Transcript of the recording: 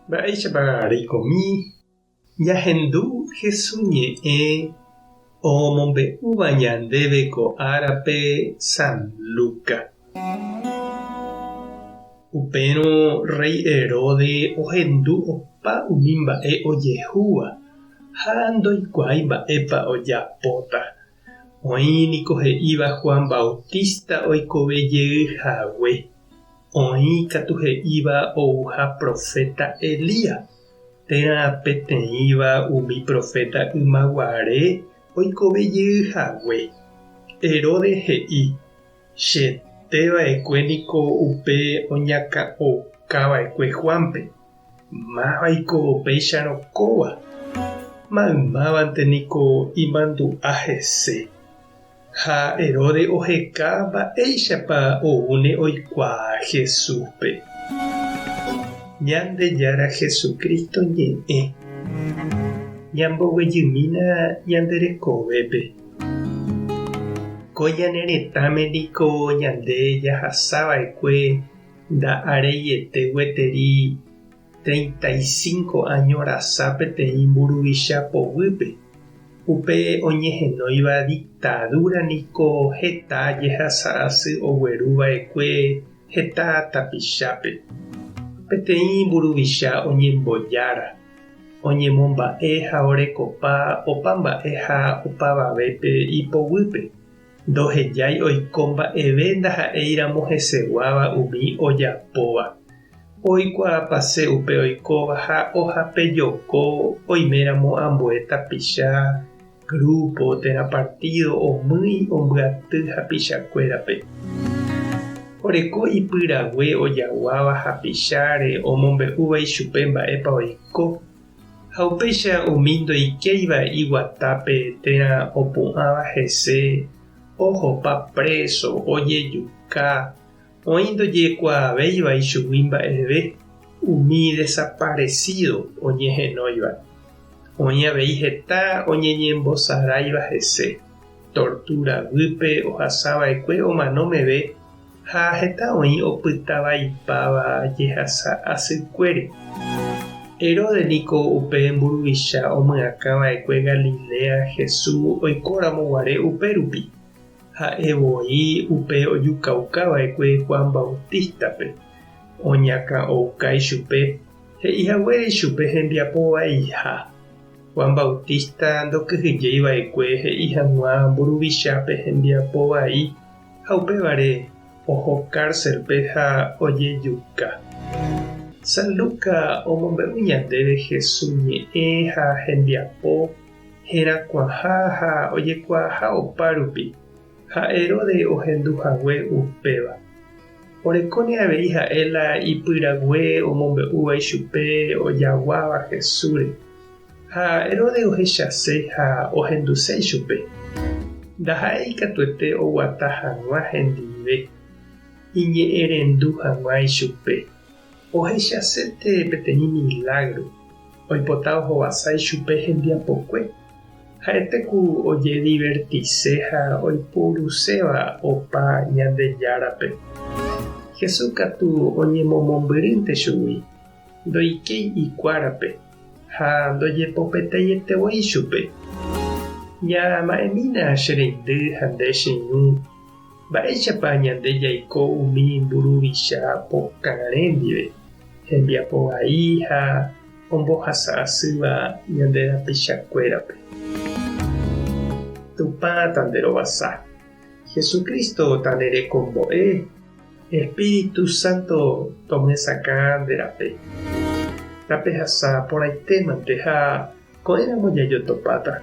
Mba'éichapa reikomi jahendu Jesús ñe'ẽ omombe'úva ñandéve ko árape San Lucas. Upérõ rey Herodes ohendu opa umi mba'e ojehúva ha ndoikuaái mba'épa ojapóta. Oĩniko he'íva Juan Bautista oikovejeyhague. Oĩ katu he'íva ouha profeta Elías. Térã peteĩva umi profeta ymaguare oikovejeyhague. Herodes he'i cheteva'ekue niko upe oñakãokava'ekue Juanpe. Mávapiko upéicharõkóva. Maymávante niko imandu'a hese. Ha Herodes oheka mba'éichapa oúne oikuaa Jesúspe. Ñandejára Jesucristo ñe'ẽ ñamboguejymína ñanderekovépe. Ko ñane retãme niko ñande jahasava'ekue nda'areiete gueteri 35 años rasa peteĩ mburuvicha povýpe. Upe oñehenóiva dictadura niko heta jehasa asy ogueruva'ekue heta tapichápe. Peteĩ mburuvicha oñembojára, oñemomba'e ha orekopa opa mba'e ha opavavépe ipovýpe. Ndohejái oiko mba'eve ndaha'éiramo heseguáva umi ojapóva. Oikuaapase upe oikóva ha ohapejoko oiméramo ambue tapicha grupo térã partido omýi ombyaty hapichakuérape. Oreko ipyrague ojaguáva hapicháre omombe'úva ichupe mba'épa oiko. Ha upéicha umi ndoikéiva iguatápe térã opu'ãva hese ohopa preso ojejuka. Oĩ ndojekuaavéiva ichugui mba'eve umi desaparecido oñehenóiva. Oĩ avei heta oñeñembosaráiva hese. Torturavýpe ohasava'ekue omanomeve ha heta oĩ opytavaipáva jehasa asykuére. Herodes niko upe mburuvicha omyakãva'ekue Galilea Jesús oikóramoguare upérupi. Ha'evoi upe ojukaukava'ekue Juan Bautistape. Oñakãouka ichupe. He'ihaguére ichupe hembiapovaiha. Juan Bautista ndokyhyjeiva'ekue he'i hag̃ua mburuvichápe hembiapovai ha upévare oho cárcelpe ha ojejuka. San Lucas omombe'u ñandéve Jesús ñe'ẽ ha hembiapo herakuãha ha ojekuaaha opárupi. Ha Herodes ohenduhague upéva. Orekóne avei ha'e la ipyrague omombe'úva ichupe ojaguáva Jesúsre. Ha Herodes ohechase ha ohenduse ichupe. Ndaha'éi katuete oguata hag̃ua hendive. Iñe'ẽrendu hag̃ua ichupe. Ohechasete peteĩ milagro. Oipota ohovasa ichupe hembiapokue. Ha'etéku ojedivertise ha oipuruséva opa Ñandejárape. Jesús katu oñemomombyryntete chugui. Ndoikéi ikuárape ha ndojepopeteĩetevoi ichupe. Ñama'ẽmína che reindy ha nde cheñu. Mba'éichapa ñande jaiko umi mburuvicha pokarẽ ndive. Hembiapovai ha ombohasa asýva ñande rapichakuérape. Tupã tanderovasa. Jesucristo tanerekombo'e. Espíritu Santo tomesakã nderape. Rapehasa porãitémante ha ko'ẽramo jajotopáta.